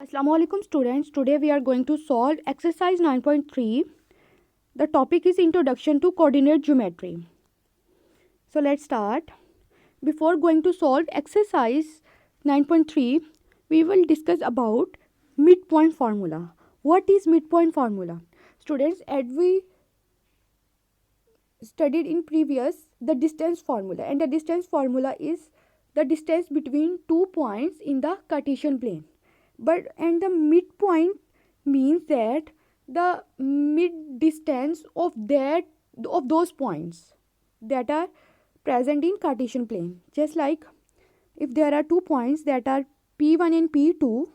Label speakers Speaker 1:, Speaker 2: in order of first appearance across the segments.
Speaker 1: Assalamualaikum students. Today we are going to solve exercise 9.3. The topic is introduction to coordinate geometry. So let's start. Before going to solve exercise 9.3, we will discuss about midpoint formula. What is midpoint formula? Students, as we studied in previous, the distance formula, and the distance formula is the distance between 2 points in the Cartesian plane. And the midpoint means that the mid distance of those points that are present in Cartesian plane. Just like if there are 2 points that are P1 and P2,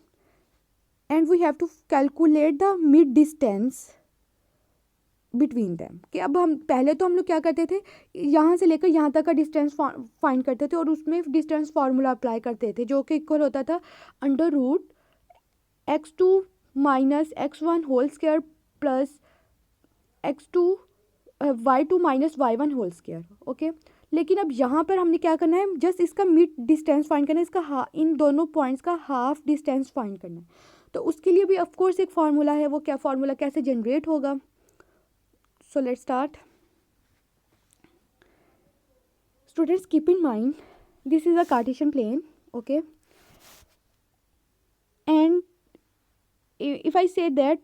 Speaker 1: and we have to calculate the mid distance between them कि अब हम पहले तो हम लोग क्या करते थे, यहाँ से लेकर यहाँ तक का डिस्टेंस फाइंड करते थे और उसमें डिस्टेंस फार्मूला अप्लाई करते थे जो कि इक्वल होता था under root x2 minus x1 whole square plus x2 y2 minus y1 whole square. Okay, लेकिन अब यहाँ पर हमने क्या करना है, जस्ट इसका मिड डिस्टेंस फाइंड करना है, इसका इन दोनों पॉइंट्स का हाफ डिस्टेंस फाइंड करना है. तो उसके लिए भी ऑफकोर्स एक फार्मूला है. वो क्या फार्मूला कैसे जनरेट होगा? So let's start. Students, keep in mind this is a Cartesian plane, okay? And if I say that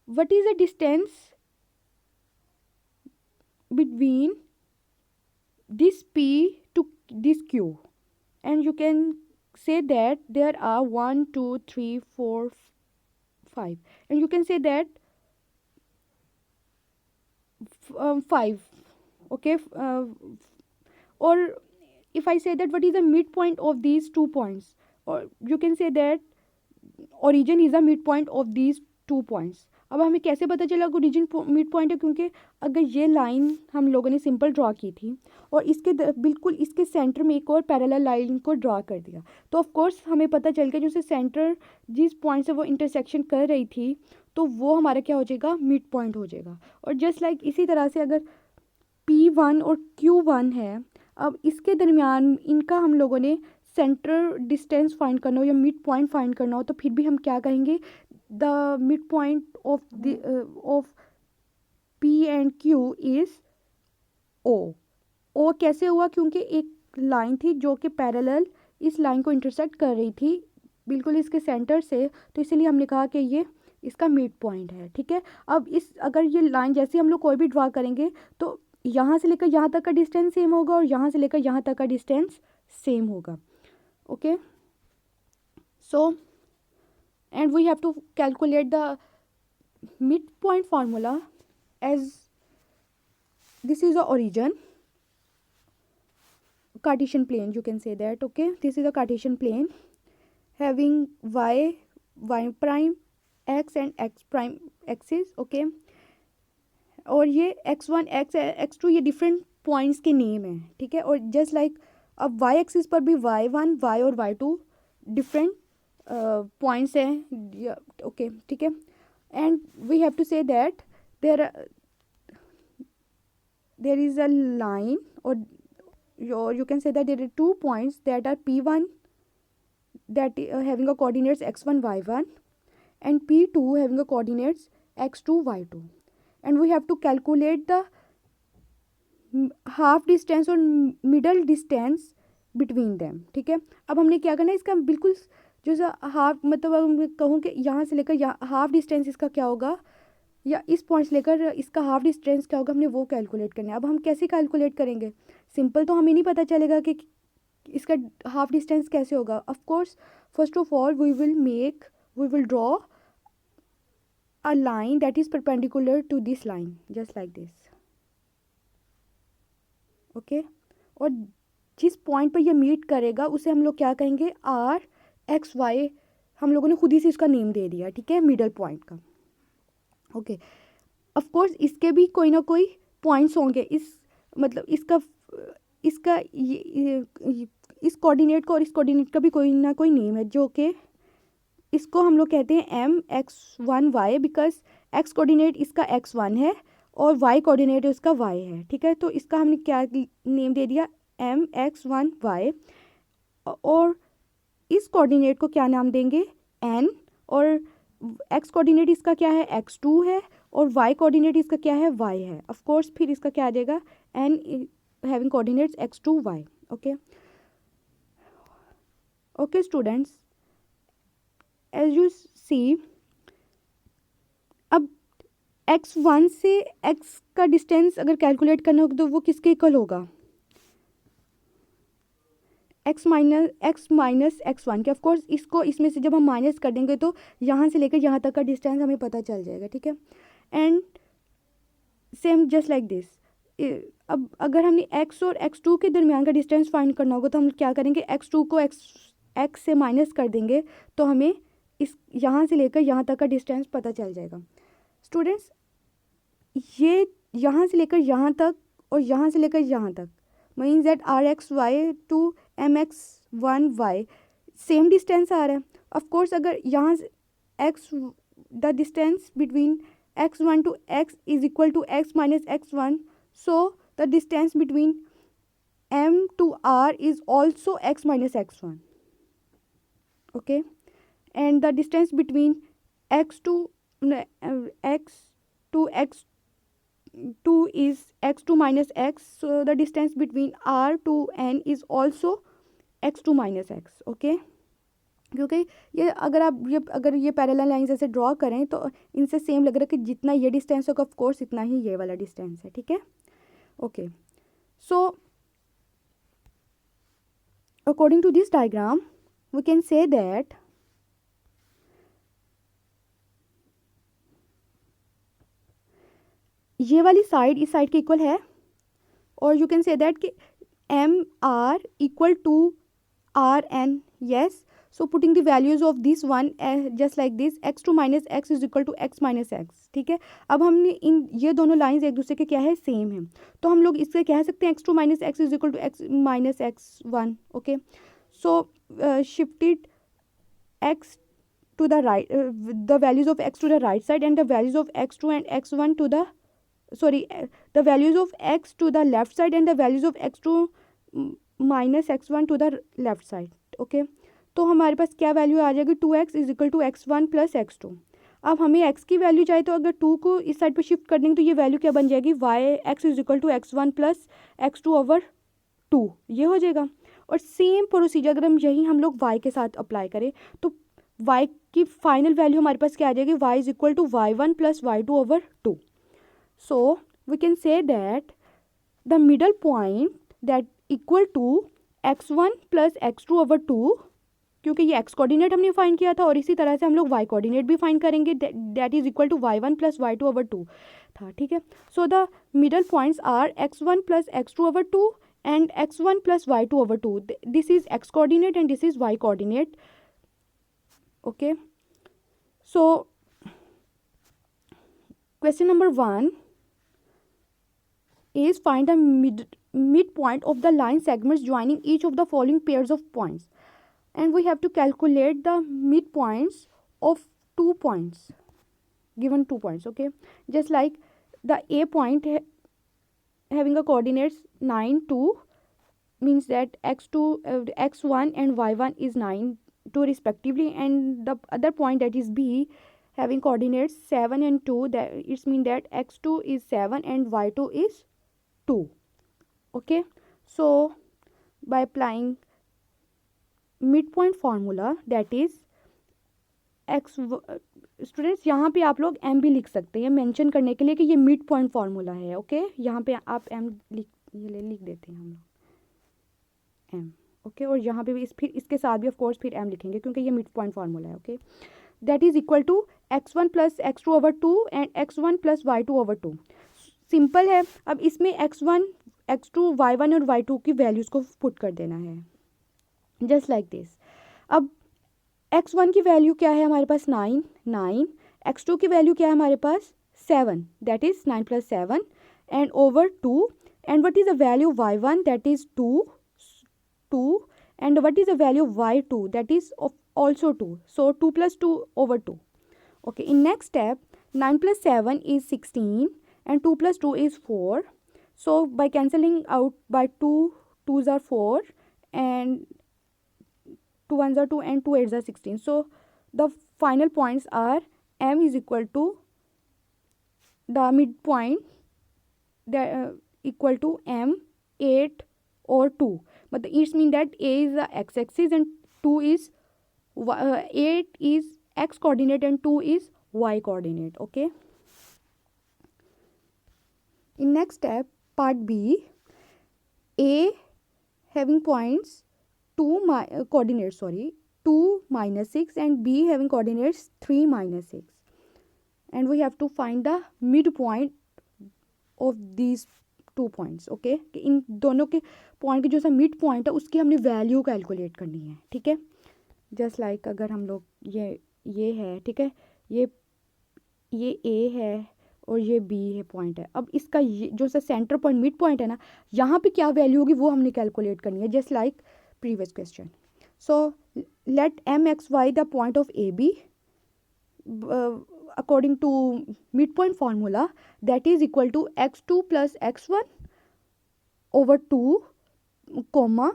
Speaker 1: what is the distance between this P to this Q, and you can say that there are 1 2 3 4 5, and you can say that 5, okay, or if I say that what is the midpoint of these 2 points, or you can say that origin is the midpoint of these 2 points. अब हमें कैसे पता चला origin mid point है? क्योंकि अगर ये line हम लोगों ने सिंपल ड्रॉ की थी और इसके बिल्कुल इसके सेंटर में एक और पैरेलल लाइन को ड्रॉ कर दिया, तो ऑफ कोर्स हमें पता चल गया जो सेंटर जिस पॉइंट से वो इंटरसेक्शन कर रही थी तो वो हमारा क्या हो जाएगा, मिड पॉइंट हो जाएगा. और जस्ट लाइक इसी तरह से अगर P1 और Q1 है, अब इसके दरमियान इनका हम लोगों ने सेंटर डिस्टेंस फाइंड करना हो या मिड पॉइंट फाइंड करना हो, तो फिर भी हम क्या कहेंगे, the mid point of P and Q is O कैसे हुआ? क्योंकि एक लाइन थी जो कि पैरेलल इस लाइन को इंटरसेक्ट कर रही थी बिल्कुल इसके सेंटर से, तो इसलिए हमने कहा कि ये इसका मिड पॉइंट है. ठीक है, अब अगर ये लाइन जैसे हम लोग कोई भी ड्रा करेंगे तो यहाँ से लेकर यहाँ तक का डिस्टेंस सेम होगा और यहाँ से लेकर यहाँ तक का डिस्टेंस सेम होगा. Okay, so and we have to calculate the mid point formula as this is the origin Cartesian plane, you can say that. Okay, this is a Cartesian plane having y prime x and x prime axis. okay, और ये x1 x2 ये different points के name है. ठीक है, और just like अब y axis पर भी y1 y और y2 डिफरेंट पॉइंट्स हैं. ओके, ठीक है, and we have to say that there is a line, or you can say that there are 2 points that are P1 that having a coordinates x1 y1 and P2 having a coordinates x2 y2, and we have to calculate the half distance or middle distance between them. ठीक है, अब हमने क्या करना है, इसका बिल्कुल जो सा हाफ, मतलब अगर मैं कहूँ कि यहाँ से लेकर यहाँ हाफ डिस्टेंस इसका क्या होगा, या इस पॉइंट से लेकर इसका हाफ डिस्टेंस क्या होगा, हमने वो कैलकुलेट करना है. अब हम कैसे कैलकुलेट करेंगे? सिंपल तो हमें नहीं पता चलेगा कि इसका हाफ डिस्टेंस कैसे होगा. Of course first of all we will draw a line that is perpendicular to this line, just like this. Okay, और जिस पॉइंट पर ये मीट करेगा उसे हम लोग क्या कहेंगे, आर एक्स वाई. हम लोगों ने खुद ही से इसका नेम दे दिया. ठीक है, मिडल पॉइंट का. ओके, ऑफ कोर्स इसके भी कोई ना कोई पॉइंट्स होंगे. मतलब इसका इस कोऑर्डिनेट का और इस कोऑर्डिनेट का भी कोई ना कोई नेम है, जो कि इसको हम लोग कहते हैं mx1y, बिकॉज x कोऑर्डिनेट इसका x1 है और y कोऑर्डिनेट इसका y है. ठीक है, तो इसका हमने क्या नेम दे दिया, mx1y, और इस कोऑर्डिनेट को क्या नाम देंगे, n, और एक्स कोऑर्डिनेट इसका क्या है, x2 है, और वाई कोऑर्डिनेट इसका क्या है, y है. ऑफ कोर्स फिर इसका क्या आ जाएगा, n having coordinates x2 y. Okay okay students, as you see, अब x1 से x का डिस्टेंस अगर कैलकुलेट करना होगा तो वो किसके इक्वल होगा, x माइनस x1 के. ऑफकोर्स इसको इसमें से जब हम माइनस कर देंगे तो यहाँ से लेकर यहाँ तक का डिस्टेंस हमें पता चल जाएगा. ठीक है, and same just like this. अब अगर हमने x और x2 के दरमियान का डिस्टेंस फाइंड करना होगा तो हम क्या करेंगे, x2 को x से माइनस कर देंगे तो हमें इस यहाँ से लेकर यहाँ तक का डिस्टेंस पता चल जाएगा. स्टूडेंट्स, ये यहाँ से लेकर यहाँ तक और यहाँ से लेकर यहाँ तक means that rxy to mx1y same distance आ रहा है. ऑफकोर्स अगर यहाँ से x, the distance between x1 to x is equal to x minus x1, so the distance between m to r is also x minus x1. Okay, and the distance between x to x2 is x2 minus x, so the distance between r to n is also x2 minus x. Okay, क्योंकि ये अगर ये parallel lines ऐसे draw करें तो इनसे same लग रहा है कि जितना ये डिस्टेंस होगा ऑफ कोर्स इतना ही ये वाला डिस्टेंस है. ठीक है, okay. So according to this diagram we can say that ये वाली साइड इस साइड के इक्वल है, और यू कैन से दैट कि M R equal to R N. Yes, so putting the values of this one just like this, x2 minus x is equal to x minus x. ठीक है, अब हमने इन ये दोनों lines एक दूसरे के क्या है, सेम है, तो हम लोग इससे कह सकते हैं x2 minus x is equal to x minus x1. Okay, so shifted x to the right, the values of x to the right side and the values of x2 and x1 to the the values of x to the left side and the values of x2 minus x1 to the left side. Okay, तो हमारे पास क्या value आ जाएगी, 2x is equal to x1 plus x2. अब हमें x की value चाहिए तो अगर 2 को इस साइड पर शिफ्ट कर देंगे तो ये वैल्यू क्या बन जाएगी, x is equal to x1 plus x2 over 2, ये हो जाएगा. और सेम प्रोसीजर अगर हम लोग y के साथ अप्लाई करें तो y की फाइनल वैल्यू हमारे पास क्या आ जाएगी, y is equal to y1 plus y2 over 2. So we can say that the middle point that equal to x1 plus x2 over 2, क्योंकि ये x कोऑर्डिनेट हमने फाइंड किया था, और इसी तरह से हम लोग y कोऑर्डिनेट भी फाइंड करेंगे, that is equal to y1 plus y2 over 2 था. ठीक है, so the middle points are x1 plus x2 over 2 and x1 plus y2 over 2. This is x coordinate and this is y coordinate. Okay, so question number 1 is find the midpoint of the line segments joining each of the following pairs of points, and we have to calculate the midpoints of 2 points, given 2 points. Okay, just like the A point having a coordinates 9 2 means that x2 x1 and y1 is 9 2 respectively, and the other point that is B having coordinates 7 and 2, that it means that x2 is 7 and y2 is 2. Okay, so by applying midpoint formula, that is x, students यहाँ पे आप लोग m भी लिख सकते हैं mention करने के लिए कि ये मिड पॉइंट फार्मूला है. ओके, यहाँ पे आप m लिख देते हैं हम लोग m. ओके, और यहाँ पे भी फिर इसके साथ भी ऑफ कोर्स फिर m लिखेंगे क्योंकि ये मिड पॉइंट फार्मूला है. Okay, that is equal to x1 plus x2 over 2 and x1 plus y2 over 2. Simple है. अब इसमें x1 x2 y1 और y2 की वैल्यूज़ को पुट कर देना है जस्ट लाइक दिस. अब x1 की वैल्यू क्या है हमारे पास, 9, x2 की वैल्यू क्या है हमारे पास, 7, that is 9 plus 7 and over 2, and what is the value y1, that is 2, and what is the value y2, that is also 2, so 2 plus 2 over 2. Okay, in next step 9 plus 7 is 16 and 2 plus 2 is 4. So by cancelling out by 2 2s are 4 and 2 1s are 2 and 2 8s are 16. So the final points are m is equal to the midpoint that equal to m 8 or 2, but it means that a is the x-axis and 2 is 8 is x coordinate and 2 is y coordinate. Okay, in next step, part B, a having points 2 coordinates 2 minus 6 and b having coordinates 3 minus 6, and we have to find the midpoint of these 2 points. Okay, इन दोनों के point के जो सा mid point है उसकी हमने value calculate करनी है. ठीक है, जस्ट लाइक अगर हम लोग ये है, ठीक है, ये ए है और ये बी है पॉइंट है. अब इसका ये जो सा सेंटर पॉइंट मिड पॉइंट है ना, यहाँ पे क्या वैल्यू होगी वो हमने कैलकुलेट करनी है, just like previous question. So let M X Y the point of A B according to midpoint formula, that is equal to x2 plus x1 over 2 comma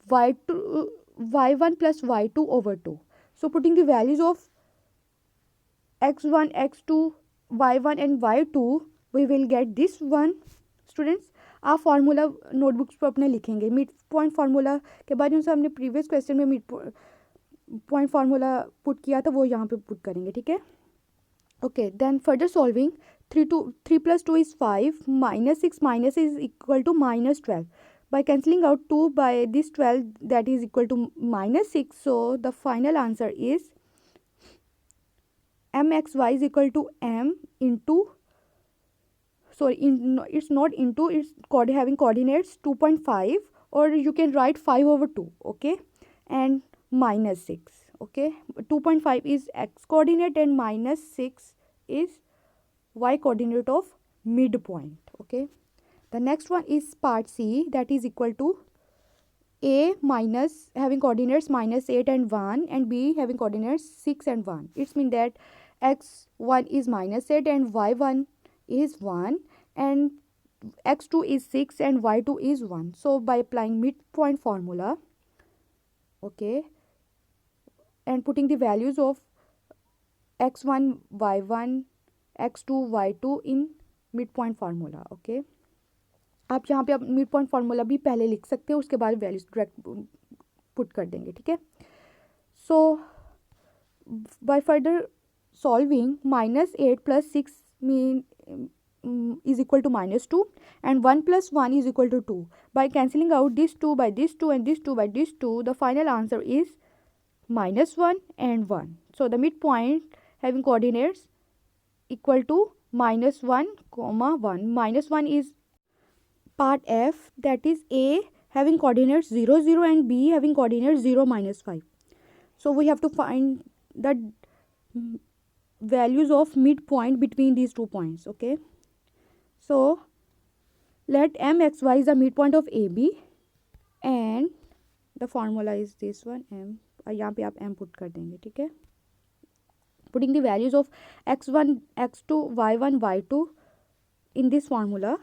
Speaker 1: y1 plus y2 over 2. So putting the values of x1, x2, y1 and y2, we will get this one. Students, आप formula notebooks पर अपने लिखेंगे. Mid point formula के बाद उनसे हमने previous question में mid point formula put किया था वो यहाँ पे पुट करेंगे. ठीक है, okay, then further solving, 3 plus 2 is 5, minus 6 minus is equal to minus 12. By cancelling out 2 by this 12, that is equal to minus 6. So the final answer is mxy is equal to m into, it's not into, it's having coordinates 2.5, or you can write 5 over 2, okay, and minus 6. Okay, 2.5 is x coordinate and minus 6 is y coordinate of midpoint. Okay, the next one is part C, that is equal to a minus having coordinates minus 8 and 1 and b having coordinates 6 and 1. It means that x1 is minus 8 and y1 is 1 and x2 is 6 and y2 is 1. So by applying midpoint formula, okay, and putting the values of x1, y1, x2, y2 in midpoint formula. Okay, आप यहाँ पे आप midpoint formula भी पहले लिख सकते हो, उसके बाद वैल्यूज डायरेक्ट पुट कर देंगे. ठीक है, so by further solving, minus 8 plus 6 is equal to minus 2 and 1 plus 1 is equal to 2. By cancelling out this 2 by this 2 and this 2 by this 2, the final answer is minus 1 and 1. So the midpoint having coordinates equal to minus 1 comma 1. Minus 1 is part F, that is A having coordinates 0 0 and B having coordinates 0 minus 5. So we have to find the values of midpoint between these 2 points. Okay, so let mxy is the midpoint of AB and the formula is this one, m, यहाँ पे आप m put कर देंगे. ठीक है, putting the values of x1, x2, y1, y2 in this formula,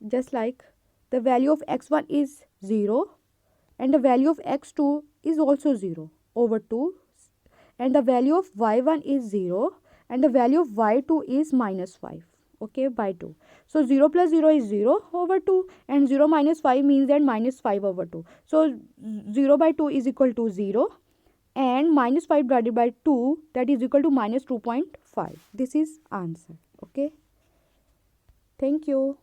Speaker 1: just like the value of x1 is 0 and the value of x2 is also 0 over 2 and the value of y1 is 0 and the value of y2 is minus 5. Okay, by 2. So 0 plus 0 is 0 over 2 and 0 minus 5 means that minus 5 over 2. So 0 by 2 is equal to 0 and minus 5 divided by 2, that is equal to minus 2.5. This is answer. Okay, thank you.